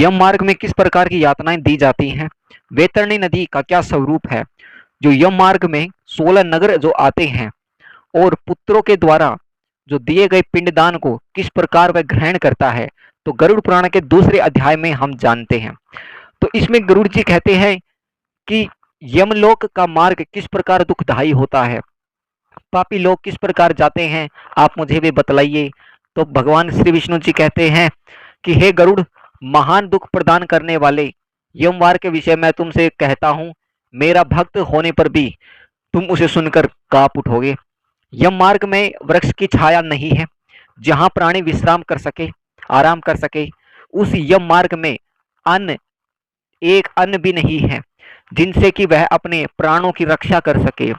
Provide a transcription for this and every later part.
यम मार्ग में किस प्रकार की यातनाएं दी जाती हैं? वैतरणी नदी का क्या स्वरूप है? जो यम मार्ग में 16 नगर जो आते हैं और पुत्रों के द्वारा जो दिए गए पिंडदान को किस प्रकार वह ग्रहण करता है, तो गरुड़ पुराण के दूसरे अध्याय में हम जानते हैं। तो इसमें गरुड़ जी कहते हैं कि यमलोक का मार्ग किस प्रकार दुखदायी होता है, पापी लोग किस प्रकार जाते हैं, आप मुझे भी बतलाइए। तो भगवान श्री विष्णु जी कहते हैं कि हे गरुड़, महान दुख प्रदान करने वाले यमवार के विषय में तुमसे कहता हूं, मेरा भक्त होने पर भी तुम उसे सुनकर कांप उठोगे। यम मार्ग में वृक्ष की छाया नहीं है जहां प्राणी विश्राम कर सके, आराम कर सके। उस यम मार्ग में अन्न, एक अन्न भी नहीं है जिनसे कि वह अपने प्राणों की रक्षा कर सके।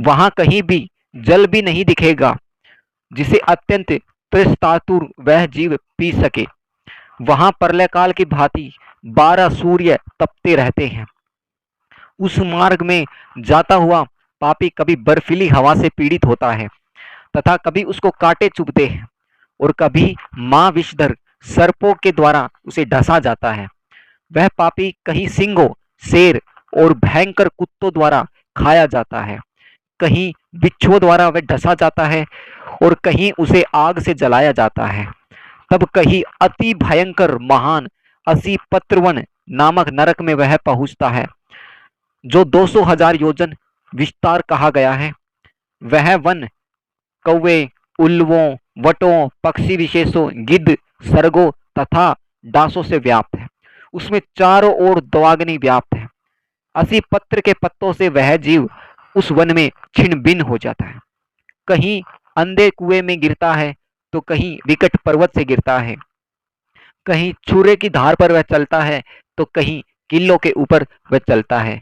वहां कहीं भी जल भी नहीं दिखेगा जिसे अत्यंत तृष्णातुर वह जीव पी सके। वहां प्रलय काल की भांति 12 सूर्य तपते रहते हैं। उस मार्ग में जाता हुआ पापी कभी बर्फीली हवा से पीड़ित होता है तथा कभी उसको कांटे चुभते हैं और कभी मां विषधर सर्पों के द्वारा उसे डसा जाता है। वह पापी कहीं सिंहों, शेर और भयंकर कुत्तों द्वारा खाया जाता है, कहीं बिच्छुओं द्वारा वह डसा जाता है और कहीं उसे आग से जलाया जाता है। तब कहीं अति भयंकर महान असी पत्रवन नामक नरक में वह पहुंचता है, जो 200,000 योजन विस्तार कहा गया है। वह वन कौवे, उल्लुओं, वटों, पक्षी विशेषों, गिद्ध, सर्गों तथा डांसों से व्याप्त है। उसमें चारों ओर दवाग्नि व्याप्त है। असी पत्र के पत्तों से वह जीव उस वन में छिन्न भिन्न हो जाता है। कहीं अंधे कुएं में गिरता है तो कहीं विकट पर्वत से गिरता है, कहीं छुरे की धार पर वह चलता है तो कहीं किलों के ऊपर वह चलता है,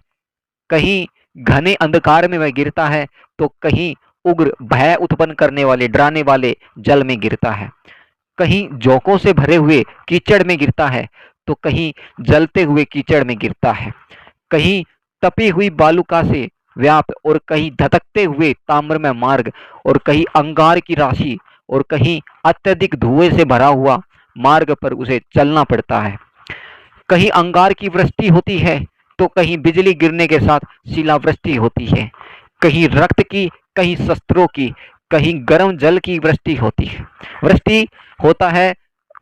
कहीं घने अंधकार में वह गिरता है तो कहीं उग्र भय उत्पन्न करने वाले डराने वाले जल में गिरता है, कहीं झोंकों से भरे हुए कीचड़ में गिरता है तो कहीं जलते हुए कीचड़ में गिरता है, कहीं तपी हुई बालुका से व्याप्त और कहीं धधकते हुए ताम्रमय मार्ग और कहीं अंगार की राशि और कहीं अत्यधिक धुएं से भरा हुआ मार्ग पर उसे चलना पड़ता है। कहीं अंगार की वृष्टि होती है तो कहीं बिजली गिरने के साथ शिलावृष्टि होती है, कहीं रक्त की, कहीं शस्त्रों की, कहीं गर्म जल की वृष्टि होती है। वृष्टि होता है,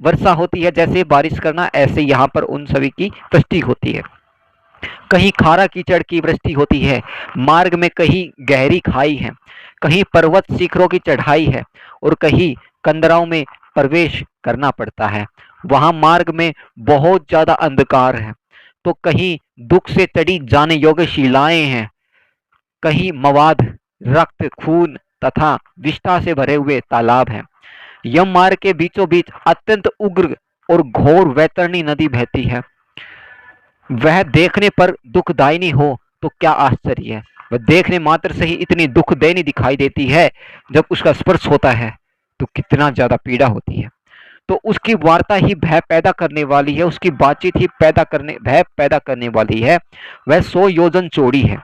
वर्षा होती है, जैसे बारिश करना, ऐसे यहाँ पर उन सभी की वृष्टि होती है। कहीं खारा कीचड़ की वृष्टि होती है। मार्ग में कहीं गहरी खाई है, कहीं पर्वत शिखरों की चढ़ाई है और कहीं कंदराओं में प्रवेश करना पड़ता है। वहां मार्ग में बहुत ज्यादा अंधकार है तो कहीं दुख से चढ़ी जाने योग्य शिलाएं हैं, कहीं मवाद, रक्त, खून तथा विष्ठा से भरे हुए तालाब हैं। यम मार्ग के बीचों बीच अत्यंत उग्र और घोर वैतरणी नदी बहती है। वह देखने पर दुखदायिनी हो तो क्या आश्चर्य है। वह देखने मात्र से ही इतनी दुखदायिनी दिखाई देती है, जब उसका स्पर्श होता है तो कितना ज्यादा पीड़ा होती है। तो उसकी वार्ता ही भय पैदा करने वाली है, उसकी बातचीत ही भय पैदा करने वाली है। वह 100 योजन चौड़ी है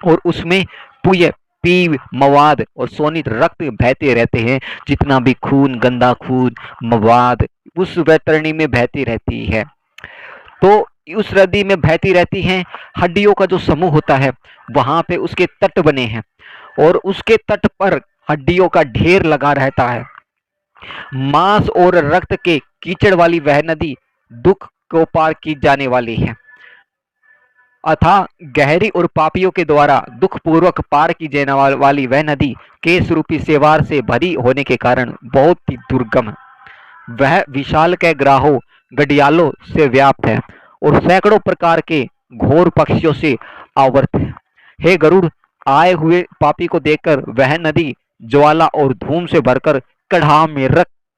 और उसमें पुय, पीव, मवाद और सोनित रक्त बहते रहते हैं। जितना भी खून, गंदा खून, मवाद उस वैतरणी में बहती रहती है। तो उस नदी में बहती रहती हैं। हड्डियों का जो समूह होता है वहां पे उसके तट बने हैं और उसके तट पर हड्डियों का ढेर लगा रहता है। मांस और रक्त के कीचड़ वाली वह नदी दुख को पार की जाने वाली है। अतः गहरी और पापियों के द्वारा दुख पूर्वक पार की जाने वाली वह नदी केश रूपी सेवार से भरी होने के कारण बहुत ही दुर्गम है। वह विशाल के ग्राहों, गडियालों से व्याप्त है और सैकड़ों प्रकार के घोर पक्षियों से आवृत है। हे गरुड़, आए हुए पापी को देखकर वह नदी ज्वाला और धूम से भरकर कढ़ा में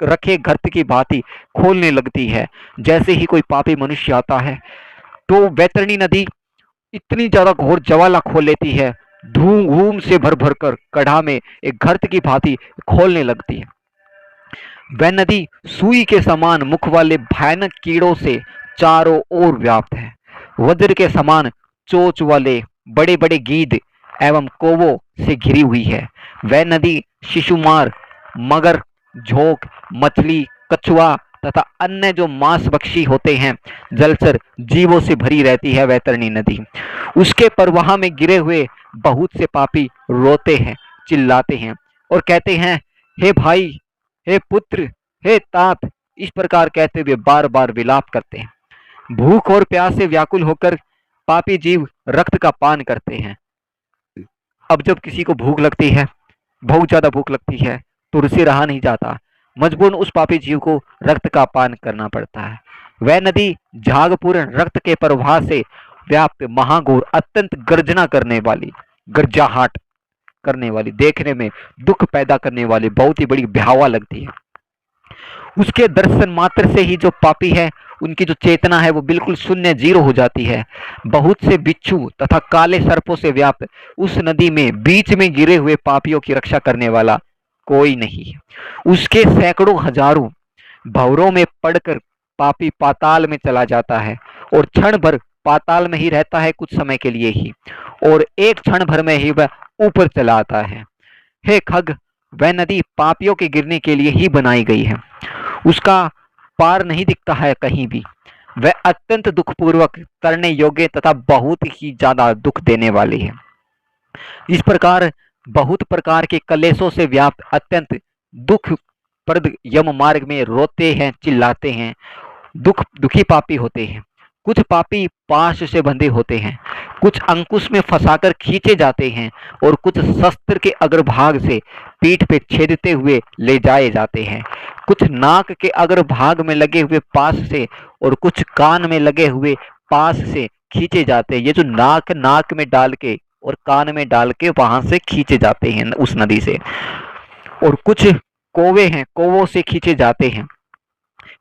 रखे गर्त की भांति खोलने लगती है। जैसे ही कोई पापी मनुष्य आता है तो वैतरणी नदी इतनी ज्यादा घोर ज्वाला खोल लेती है, धूम धूम से भर भर कर कढ़ा में एक गर्त की भांति खोलने लगती है। वह नदी सुई के समान मुख वाले भयानक कीड़ों से चारों ओर व्याप्त है। वज्र के समान चोंच वाले बड़े बड़े गीद एवं कौवों से घिरी हुई है। वह नदी शिशुमार, मगर, झोंक, मछली, कछुआ, तथा अन्य जो मांसभक्षी होते हैं जलचर जीवों से भरी रहती है वैतरणी नदी। उसके प्रवाह में गिरे हुए बहुत से पापी रोते हैं, चिल्लाते हैं और कहते हैं, हे भाई, हे पुत्र, हे तात, इस प्रकार कहते हुए बार बार विलाप करते हैं। भूख और प्यास से व्याकुल होकर पापी जीव रक्त का पान करते हैं। अब जब किसी को भूख लगती है, बहुत ज्यादा भूख लगती है, तो उससे रहा नहीं जाता, मजबूरन उस पापी जीव को रक्त का पान करना पड़ता है। वह नदी झागपूर्ण रक्त के प्रवाह से व्याप्त महाघोर अत्यंत गर्जना करने वाली, गर्जाहट करने वाली, देखने में दुख पैदा करने वाली बहुत ही बड़ी भयावह लगती है। उसके दर्शन मात्र से ही जो पापी है उनकी जो चेतना है वो बिल्कुल शून्य, जीरो हो जाती है। बहुत से बिच्छू तथा काले सर्पों से व्याप्त उस नदी में बीच में गिरे हुए पापियों की रक्षा करने वाला कोई नहीं है। उसके सैकड़ों हजारों भंवरों में पड़कर पापी पाताल में चला जाता है और क्षण भर पाताल में ही रहता है, कुछ समय के लिए ही, और एक क्षण भर में ही वह ऊपर चला आता है। हे खग, वह नदी पापियों के गिरने के लिए ही बनाई गई है। उसका पार नहीं दिखता है कहीं भी। वह अत्यंत दुखपूर्वक करने योग्य तथा बहुत ही ज्यादा दुख देने वाली है। इस प्रकार बहुत प्रकार के कलेशों से व्याप्त अत्यंत दुखप्रद यम मार्ग में रोते हैं, चिल्लाते हैं, दुखी पापी होते हैं। कुछ पापी पाश से बंधे होते हैं, कुछ अंकुश में फंसाकर खींचे जाते हैं और कुछ शस्त्र के अग्रभाग से पीठ पे छेदते हुए ले जाए जाते हैं। कुछ नाक के अग्रभाग में लगे हुए पास से और कुछ कान में लगे हुए पास से खींचे जाते हैं। ये जो नाक में डाल के और कान में डाल के वहां से खींचे जाते हैं उस नदी से। और कुछ कोवे हैं, कोवों से खींचे जाते हैं।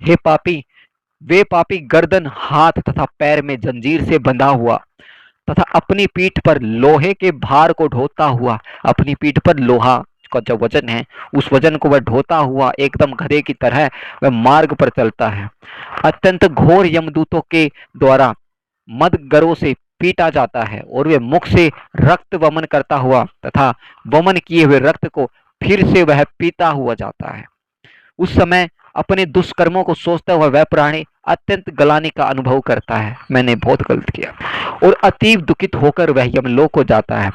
हे पापी, वे पापी गर्दन, हाथ तथा पैर में जंजीर से बंधा हुआ तथा अपनी पीठ पर लोहे के भार को ढोता हुआ, अपनी पीठ पर लोहा का जो वजन है उस वजन को वह ढोता हुआ एकदम गधे की तरह वह मार्ग पर चलता है। अत्यंत घोर यमदूतों के द्वारा मद गरों से पीटा जाता है और वे मुख से रक्त वमन करता हुआ तथा वमन किए हुए रक्त को फिर से वह पीता हुआ जाता है। उस समय अपने दुष्कर्मों को सोचता हुआ वह प्राणी अत्यंत गलानी का अनुभव करता है, मैंने बहुत गलत किया, और अतीव दुखित होकर वह यमलोक को जाता है।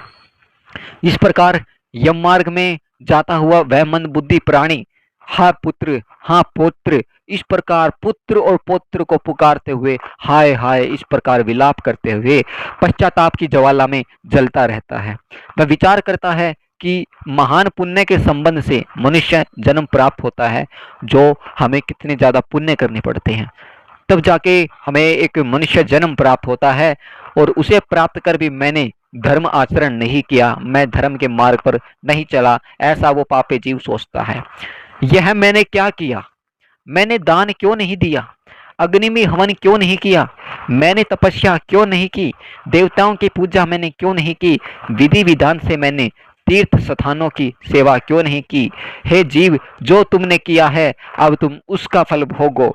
इस प्रकार यम मार्ग में जाता हुआ वह मंदबुद्धि प्राणी हा पुत्र, हाँ पुत्र, इस प्रकार पुत्र और पुत्र को पुकारते हुए हाय हाय इस प्रकार विलाप करते हुए पश्चाताप की ज्वाला में जलता रहता है। वह विचार करता है कि महान पुण्य के संबंध से मनुष्य जन्म प्राप्त होता है, जो हमें कितने ज्यादा पुण्य करने पड़ते हैं, तब जाके हमें एक मनुष्य जन्म प्राप्त होता है। और उसे प्राप्त कर भी मैंने धर्म आचरण नहीं किया, मैं धर्म के मार्ग पर नहीं चला, ऐसा वो पापी जीव सोचता है। यह मैंने क्या किया? मैंने दान क्यों नहीं दिया? अग्नि में हवन क्यों नहीं किया? मैंने तपस्या क्यों नहीं की? देवताओं की पूजा मैंने क्यों नहीं की? विधि विधान से मैंने तीर्थ स्थानों की सेवा क्यों नहीं की? हे जीव, जो तुमने किया है अब तुम उसका फल भोगो।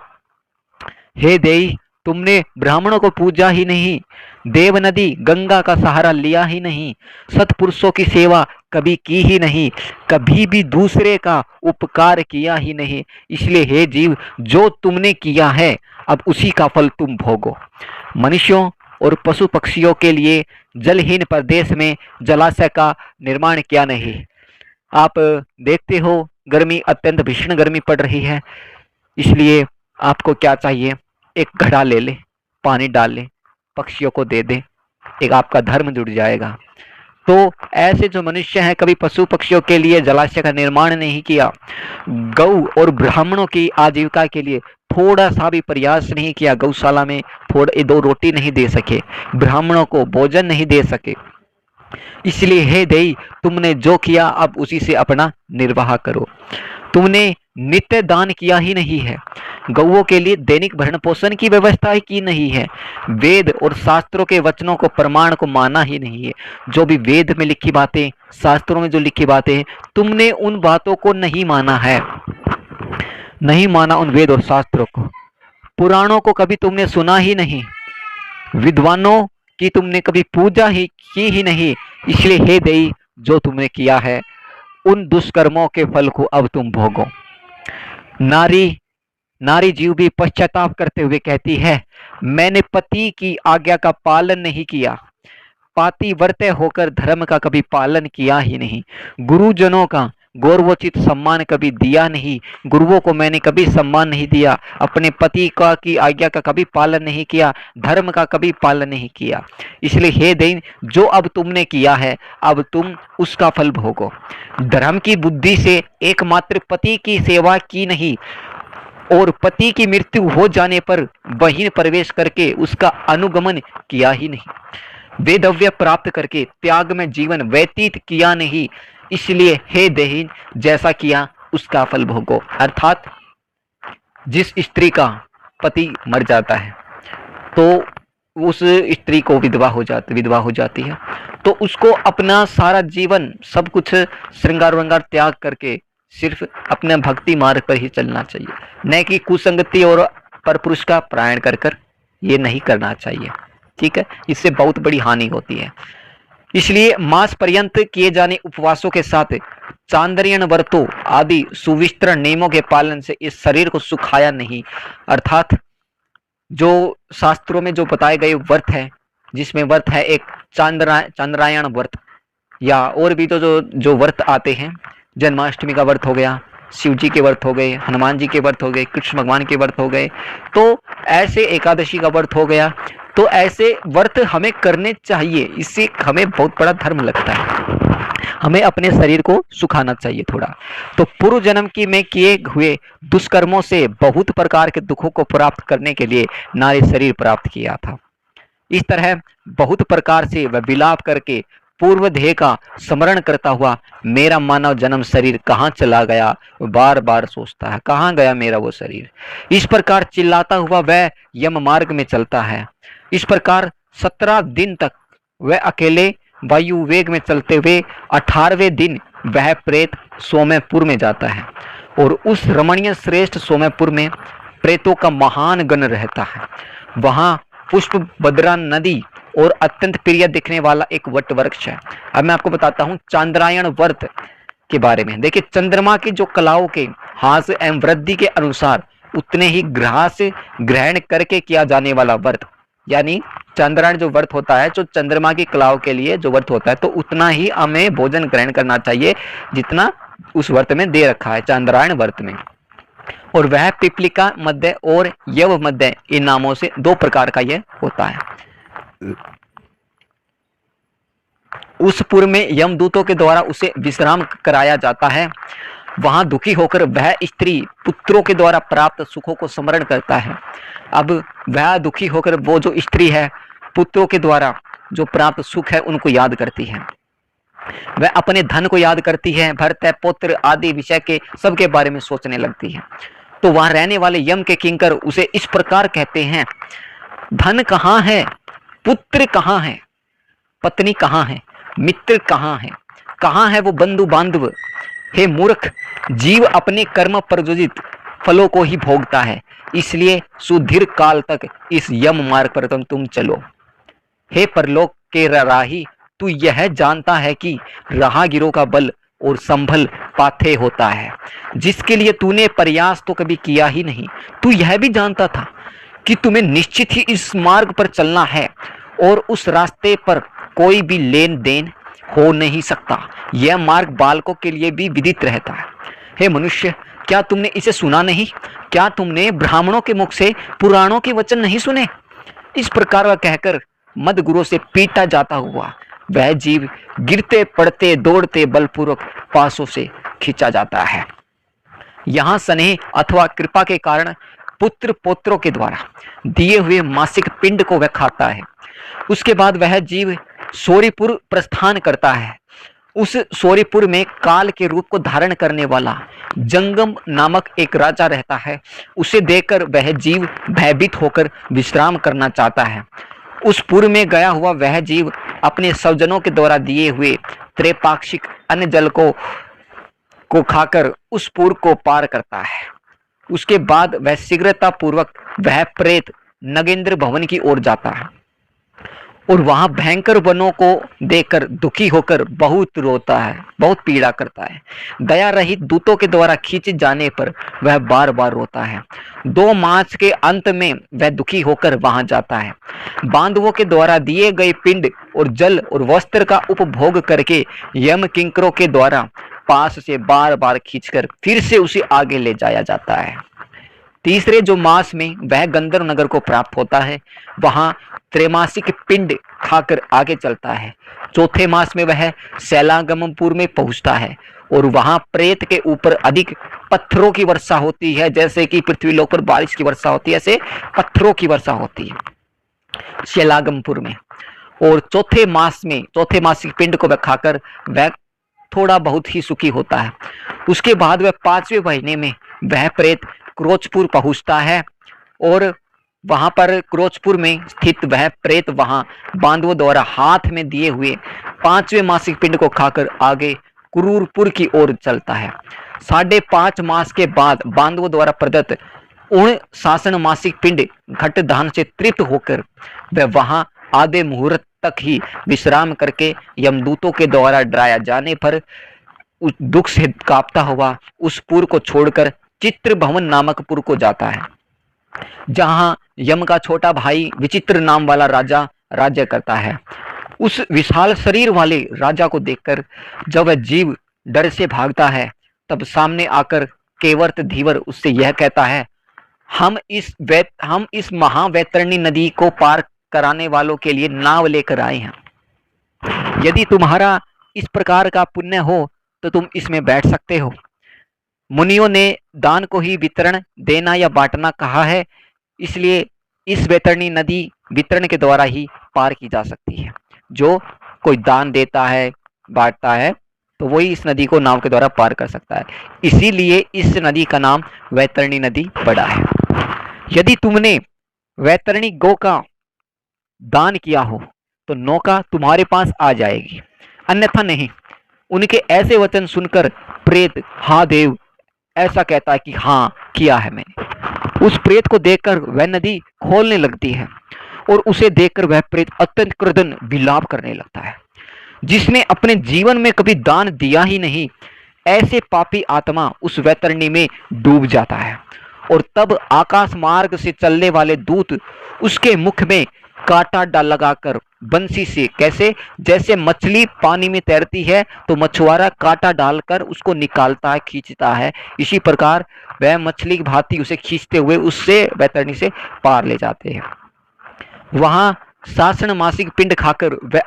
हे देई, तुमने ब्राह्मणों को पूजा ही नहीं, देव नदी गंगा का सहारा लिया ही नहीं, सत्पुरुषों की सेवा कभी की ही नहीं, कभी भी दूसरे का उपकार किया ही नहीं। इसलिए हे जीव, जो तुमने किया है अब उसी का फल तुम भोगो। मनुष्यों और पशु पक्षियों के लिए जलहीन प्रदेश में जलाशय का निर्माण किया नहीं। आप देखते हो गर्मी, अत्यंत भीषण गर्मी पड़ रही है, इसलिए आपको क्या चाहिए? एक घड़ा ले ले, पानी डाल ले, पक्षियों को दे दे, एक आपका धर्म जुड़ जाएगा। तो ऐसे जो मनुष्य हैं कभी पशु पक्षियों के लिए जलाशय का निर्माण नहीं किया, गौ और ब्राह्मणों की आजीविका के लिए थोड़ा सा भी प्रयास नहीं किया, गौशाला में थोड़ा दो रोटी नहीं दे सके, ब्राह्मणों को भोजन नहीं दे सके। इसलिए हे देई, तुमने जो किया अब उसी से अपना निर्वाह करो। तुमने नित्य दान किया ही नहीं है, गौओं के लिए दैनिक भरण पोषण की व्यवस्था ही की नहीं है, वेद और शास्त्रों के वचनों को प्रमाण को माना ही नहीं है। जो भी वेद में लिखी बातें, शास्त्रों में जो लिखी बातें हैं, तुमने उन बातों को नहीं माना है, नहीं माना उन वेद और शास्त्रों को। पुराणों को कभी तुमने सुना ही नहीं, विद्वानों की तुमने कभी पूजा ही की ही नहीं। इसलिए हे देई, जो तुमने किया है उन दुष्कर्मों के फल को अब तुम भोगो। नारी नारी जीव भी पश्चाताप करते हुए कहती है, मैंने पति की आज्ञा का पालन नहीं किया, पातिव्रत्य होकर धर्म का कभी पालन किया ही नहीं, गुरुजनों का गौरवोचित सम्मान कभी दिया नहीं, गुरुओं को मैंने कभी सम्मान नहीं दिया, अपने पति का की आज्ञा का कभी पालन नहीं किया, धर्म का कभी पालन नहीं किया। इसलिए हे दैन, जो अब तुमने किया है अब तुम उसका फल भोगो। धर्म की बुद्धि से एकमात्र पति की सेवा की नहीं और पति की मृत्यु हो जाने पर वहीं प्रवेश करके उसका अनुगमन किया ही नहीं, वेदव्य प्राप्त करके त्याग में जीवन व्यतीत किया नहीं। इसलिए हे देहीन, जैसा किया उसका फल भोगो। अर्थात जिस स्त्री का पति मर जाता है तो उस स्त्री को विधवा हो जाती है, तो उसको अपना सारा जीवन सब कुछ श्रृंगार वृंगार त्याग करके सिर्फ अपने भक्ति मार्ग पर ही चलना चाहिए, न कि कुसंगति और परपुरुष का प्रायण कर ये नहीं करना चाहिए। ठीक है, इससे बहुत बड़ी हानि होती है। इसलिए मास पर्यंत किए जाने उपवासों के साथ चांद्रियन व्रतों आदि सुविस्तृत नियमों के पालन से इस शरीर को सुखाया नहीं। अर्थात जो शास्त्रों में जो बताए गए व्रत है, जिसमें व्रत है एक चांद्रायण व्रत, या और भी तो जो व्रत आते हैं, जन्माष्टमी का व्रत हो गया, शिव जी के व्रत हो गए, हनुमान जी के व्रत हो गए, कृष्ण भगवान के व्रत हो गए, तो ऐसे एकादशी का व्रत हो गया, तो ऐसे व्रत हमें करने चाहिए। इससे हमें बहुत बड़ा धर्म लगता है, हमें अपने शरीर को सुखाना चाहिए थोड़ा। तो पूर्व जन्म की में किए हुए दुष्कर्मों से बहुत प्रकार के दुखों को प्राप्त करने के लिए नारी शरीर प्राप्त किया था। इस तरह बहुत प्रकार से वह विलाप करके पूर्व देह का स्मरण करता हुआ मेरा मानव जन्म शरीर कहाँ चला गया बार बार सोचता है, कहाँ गया मेरा वो शरीर। इस प्रकार चिल्लाता हुआ वह यम मार्ग में चलता है। इस प्रकार 17 दिन तक वह अकेले वायु वेग में चलते हुए 18वें दिन वह प्रेत सोमेपुर में जाता है, और उस रमणीय श्रेष्ठ सोमेपुर में प्रेतों का महान गण रहता है। वहां पुष्प भद्रा नदी और अत्यंत प्रिय दिखने वाला एक वट वृक्ष है। अब मैं आपको बताता हूँ चांद्रायण व्रत के बारे में। देखिए, चंद्रमा की जो कलाओं के हास एवं वृद्धि के अनुसार उतने ही ग्रास ग्रहण करके किया जाने वाला व्रत, यानी चंद्रायण जो व्रत होता है, जो चंद्रमा की कलाओं के लिए जो व्रत होता है, तो उतना ही हमें भोजन ग्रहण करना चाहिए जितना उस व्रत में दे रखा है चांद्रायण व्रत में। और वह पिपलिका मध्य और यव मध्य इन नामों से 2 प्रकार का यह होता है। उस पूर्व में यमदूतों के द्वारा उसे विश्राम कराया जाता है। वहां दुखी होकर वह स्त्री पुत्रों के द्वारा प्राप्त सुखों को स्मरण करता है। अब वह दुखी होकर वो जो स्त्री है पुत्रों के द्वारा जो प्राप्त सुख है उनको याद करती है, वह अपने धन को याद करती है, भर्तृ पुत्र आदि विषय के सबके बारे में सोचने लगती है। तो वहां रहने वाले यम के किंकर उसे इस प्रकार कहते हैं, धन कहाँ है, पुत्र कहाँ है, पत्नी कहाँ है, मित्र कहाँ है वो बंधु बांधव। हे मूर्ख, जीव अपने कर्म प्रयोजित फलों को ही भोगता है, इसलिए सुदीर्घ काल तक इस यम मार्ग पर तुम चलो। हे परलोक के राही, तू यह जानता है कि राहगीरों का बल और संभल पाथे होता है, जिसके लिए तूने प्रयास तो कभी किया ही नहीं। तू यह भी जानता था कि तुम्हें निश्चित ही इस मार्ग पर चलना है और उस रास्ते पर कोई भी लेन देन हो नहीं सकता। यह मार्ग बालकों के लिए भी विदित रहता है। हे मनुष्य, क्या तुमने इसे सुना नहीं? क्या तुमने ब्राह्मणों के मुख से पुराणों के वचन नहीं सुने? इस प्रकार का कहकर मद गुरु से पीटा जाता हुआ वह जीव गिरते पड़ते दौड़ते बलपूर्वक पासों से खींचा जाता है। यहाँ स्नेह अथवा कृपा के कारण पुत्र पौत्रों के द्वारा दिए हुए मासिक पिंड को वह खाता है। उसके बाद वह जीव सौरीपुर प्रस्थान करता है। उस सौरीपुर में काल के रूप को धारण करने वाला जंगम नामक एक राजा रहता है। उसे देखकर वह जीव भयभीत होकर विश्राम करना चाहता है। उस पुर में गया हुआ वह जीव अपने स्वजनों के द्वारा दिए हुए त्रैपाक्षिक अन्न जल को खाकर उस पुर को पार करता है। उसके बाद वह शीघ्रता पूर्वक वह प्रेत नगेंद्र भवन की ओर जाता है। और वहां भयंकर वनों को देखकर दुखी होकर बहुत रोता है, बहुत पीड़ा करता है। दया रहित दूतों के द्वारा खींचे जाने पर वह बार बार रोता है। 2 मास के अंत में वह दुखी होकर वहां जाता है। बांधवों के द्वारा दिए गए पिंड और जल और वस्त्र का उपभोग करके यम किंकरों के द्वारा पास से बार बार खींचकर फिर से उसे आगे ले जाया जाता है। तीसरे जो मास में वह गंधर्व नगर को प्राप्त होता है, वहां त्रैमासिक पिंड खाकर आगे चलता है। चौथे मास में वह शैलागमपुर में पहुंचता है और वहां प्रेत के ऊपर अधिक पत्थरों की वर्षा होती है। जैसे कि पृथ्वीलोक पर बारिश की वर्षा होती है, ऐसे पत्थरों की वर्षा होती है शैलागमपुर में। और चौथे मासिक पिंड को वह खाकर वह थोड़ा बहुत ही सुखी होता है। उसके बाद वह 5वें महीने में वह प्रेत क्रोचपुर पहुंचता है और वहां पर क्रोचपुर में स्थित वह प्रेत वहां बांधवों द्वारा हाथ में दिए हुए 5वें मासिक पिंड को खाकर आगे क्रूरपुर की ओर चलता है। 5.5 मास के बाद बांधवों द्वारा प्रदत्त उन शासन मासिक पिंड घट दान से तृप्त होकर वह वहां आधे मुहूर्त तक ही विश्राम करके यमदूतों के द्वारा डराया जाने पर उस दुख से कांपता हुआ उस पुर को छोड़कर चित्र भवन नामक पुर को जाता है, जहां यम का छोटा भाई विचित्र नाम वाला राजा राज्य करता है। उस विशाल शरीर वाले राजा को देखकर जब वह जीव डर से भागता है, तब सामने आकर केवर्त धीवर उससे यह कहता है, हम इस महावैतरणी नदी को पार कराने वालों के लिए नाव लेकर आए हैं। यदि तुम्हारा इस प्रकार का पुण्य हो तो तुम इसमें बैठ सकते हो। मुनियों ने दान को ही वितरण देना या बांटना कहा है, इसलिए इस वैतरणी नदी वितरण के द्वारा ही पार की जा सकती है। जो कोई दान देता है, बांटता है, तो वही इस नदी को नाव के द्वारा पार कर सकता है। इसीलिए इस नदी का नाम वैतरणी नदी पड़ा है। यदि तुमने वैतरणी गौ का दान किया हो तो नौका तुम्हारे पास आ जाएगी, अन्यथा नहीं। उनके ऐसे वचन सुनकर प्रेत हाँ देव ऐसा कहता है कि हाँ किया है मैंने। उस प्रेत को देखकर वह नदी खोलने लगती है और उसे देखकर वह प्रेत अत्यंत क्रुद्धन विलाप करने लगता है। जिसने अपने जीवन में कभी दान दिया ही नहीं, ऐसे पापी आत्मा उस वैतरणी में डूब जाता है। और तब आकाश मार्ग से चलने वाले दूत उसके मुख में कांटा डाल लगाकर बंसी से, कैसे जैसे मछली पानी में तैरती है तो मछुआरा कांटा डालकर उसको निकालता है, खींचता है, इसी प्रकार वह मछली की भांति उसे खींचते हुए उससे वैतरणी से पार ले जाते हैं। वहां शासन मासिक पिंड खाकर वह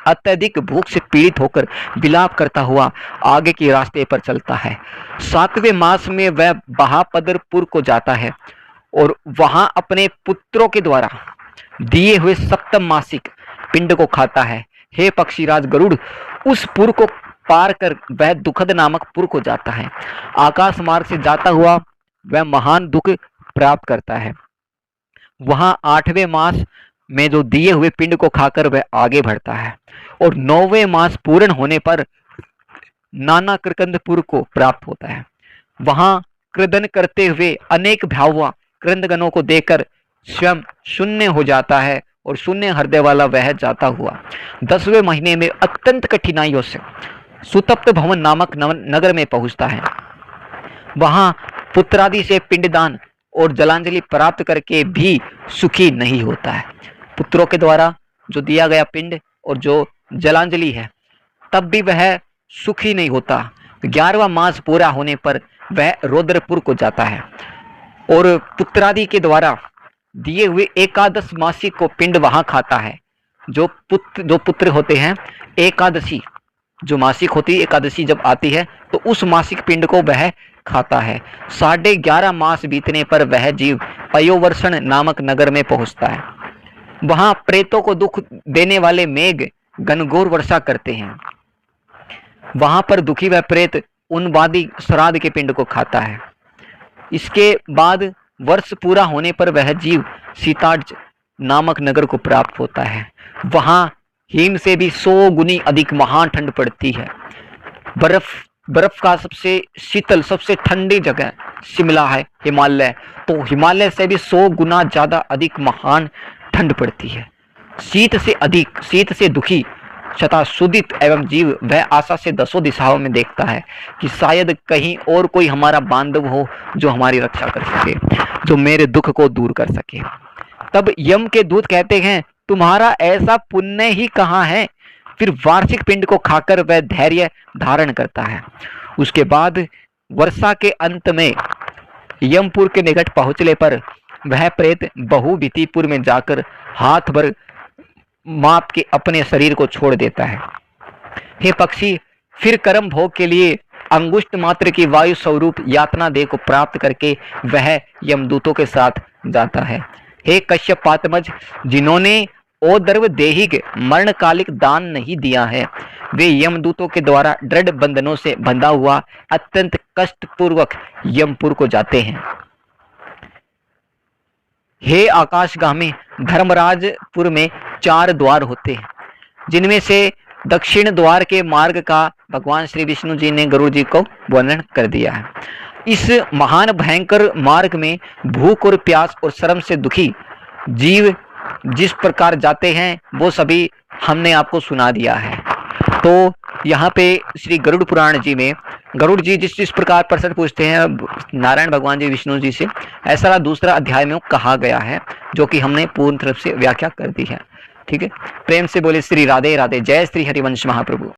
अत्यधिक भूख से पीड़ित होकर विलाप करता हुआ आगे के रास्ते पर चलता है। 7वें मास में वह बहापदरपुर को जाता है और वहां अपने पुत्रों के द्वारा दिए हुए 7वें मासिक पिंड को खाता है। हे पक्षीराज गरुड़, उस पुर को पार कर वह दुखद नामक पुर को जाता है। आकाश मार्ग से जाता हुआ वह महान दुख प्राप्त करता है। वहां 8वें मास में जो दिए हुए पिंड को खाकर वह आगे बढ़ता है और 9वें मास पूर्ण होने पर नाना कृकंदपुर को प्राप्त होता है। वहां क्रदन करते हुए अनेक भयावह क्रंदगणों को देखकर स्वयं शून्य हो जाता है और शून्य हृदय वाला वह जाता हुआ 10वें महीने में अत्यंत कठिनाइयों से सुतप्त भवन नामक नगर में पहुंचता है। वहां पुत्रादि से पिंडदान और जलांजलि प्राप्त करके भी सुखी नहीं होता है। पुत्रों के द्वारा जो दिया गया पिंड और जो जलांजलि है, तब भी वह सुखी नहीं होता। 11वां मास पूरा होने पर वह रौद्रपुर को जाता है और पुत्रादि के द्वारा दिए हुए 11 मासिक को पिंड वहां खाता है। जो पुत्र होते हैं, एकादशी जो मासिक होती है, एकादशी जब आती है तो उस मासिक पिंड को वह खाता है। 11.5 मास बीतने पर वह जीव पयोवर्षण नामक नगर में पहुंचता है। वहां प्रेतों को दुख देने वाले मेघ घनघोर वर्षा करते हैं। वहां पर दुखी वह प्रेत उन्वादी श्राद्ध के पिंड को खाता है। इसके बाद वर्ष पूरा होने पर वह जीव सीताज नामक नगर को प्राप्त होता है। वहां हिम से भी 100 गुनी अधिक महान ठंड पड़ती है। बर्फ का सबसे शीतल सबसे ठंडी जगह शिमला है, हिमालय, तो हिमालय से भी 100 गुना ज्यादा अधिक महान ठंड पड़ती है। शीत से अधिक, शीत से दुखी शतासुदित एवं जीव वह आशा से दसों दिशाओं में देखता है कि शायद कहीं और कोई हमारा बांधव हो जो हमारी रक्षा कर सके, जो मेरे दुख को दूर कर सके। तब यम के दूत कहते हैं, तुम्हारा ऐसा पुण्य ही कहाँ है। फिर वार्षिक पिंड को खाकर वह धैर्य धारण करता है। उसके बाद वर्षा के अंत में यमपुर के निकट पहुंचने पर वह प्रेत बहुभीतिपुर में जाकर हाथ भर माप के अपने शरीर को छोड़ देता है। हे पक्षी, फिर कर्म भोग के लिए अंगुष्ठ मात्र की वायु स्वरूप यातना देह को प्राप्त करके वह यमदूतों के साथ जाता है। हे कश्यप पातमज, जिन्होंने ओदर्व देहिक मरणकालिक दान नहीं दिया है, वे यमदूतों के द्वारा दृढ़ बंधनों से बंधा हुआ अत्यंत कष्टपूर्वक यमपुर को जाते हैं। हे आकाशगामी, धर्मराजपुर में 4 द्वार होते हैं, जिनमें से दक्षिण द्वार के मार्ग का भगवान श्री विष्णु जी ने गरुड़ जी को वर्णन कर दिया है। इस महान भयंकर मार्ग में भूख और प्यास और श्रम से दुखी जीव जिस प्रकार जाते हैं वो सभी हमने आपको सुना दिया है। तो यहाँ पे श्री गरुड़ पुराण जी में गरुड़ जी जिस प्रकार प्रश्न पूछते हैं नारायण भगवान जी विष्णु जी से, ऐसा दूसरा अध्याय में कहा गया है, जो कि हमने पूर्ण तरफ से व्याख्या कर दी है। ठीक है, प्रेम से बोले श्री राधे राधे। जय श्री हरिवंश महाप्रभु।